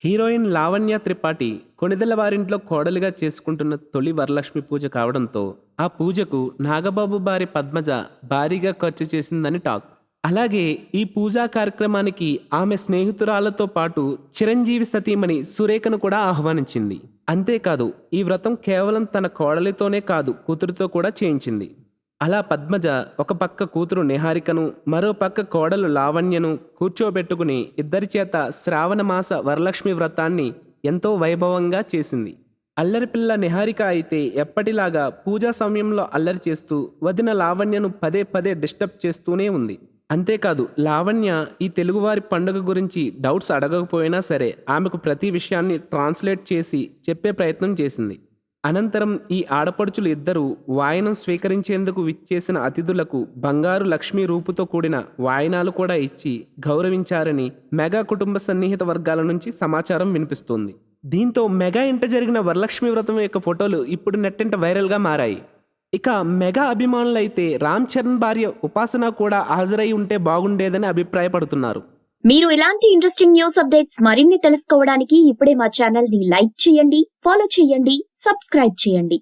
Heroine Lavanya Tripathi Konidela వారింట్లో కోడలిగా చేసుకుంటున్న తొలి వరలక్ష్మి పూజ కావడంతో ఆ పూజకు నాగబాబు భార్య పద్మజ భారీగా ఖర్చు చేసిందని టాక్. అలాగే ఈ పూజా కార్యక్రమానికి ఆమె స్నేహితురాలతో పాటు చిరంజీవి సతీమణి సురేఖను కూడా ఆహ్వానించింది. అంతేకాదు ఈ వ్రతం కేవలం తన కోడలితోనే కాదు కూతురితో కూడా చేయించింది. అలా పద్మజ ఒక పక్క కూతురు నిహారికను, మరో పక్క కోడలు లావణ్యను కూర్చోబెట్టుకుని ఇద్దరి చేత శ్రావణమాస వరలక్ష్మి వ్రతాన్ని ఎంతో వైభవంగా చేసింది. అల్లరిపిల్ల నిహారిక అయితే ఎప్పటిలాగా పూజా సమయంలో అల్లరి చేస్తూ వదిన లావణ్యను పదే పదే డిస్టర్బ్ చేస్తూనే ఉంది. అంతేకాదు లావణ్య ఈ తెలుగువారి పండుగ గురించి డౌట్స్ అడగకపోయినా సరే ఆమెకు ప్రతి విషయాన్ని ట్రాన్స్లేట్ చేసి చెప్పే ప్రయత్నం చేసింది. అనంతరం ఈ ఆడపడుచులు ఇద్దరూ వాయనం స్వీకరించేందుకు విచ్చేసిన అతిథులకు బంగారు లక్ష్మీ రూపుతో కూడిన వాయనాలు కూడా ఇచ్చి గౌరవించారని మెగా కుటుంబ సన్నిహిత వర్గాల నుంచి సమాచారం వినిపిస్తోంది. దీంతో మెగా ఇంట జరిగిన వరలక్ష్మి వ్రతం యొక్క ఫోటోలు ఇప్పుడు నెట్టింట వైరల్గా మారాయి. ఇక మెగా అభిమానులైతే రామ్ చరణ్ భార్య ఉపాసన కూడా హాజరై ఉంటే బాగుండేదని అభిప్రాయపడుతున్నారు. మీరు ఇలాంటి ఇంట్రెస్టింగ్ న్యూస్ అప్డేట్స్ మరిన్ని తెలుసుకోవడానికి ఇప్పుడే మా ఛానల్ ని లైక్ చేయండి, ఫాలో చేయండి, సబ్స్క్రైబ్ చేయండి.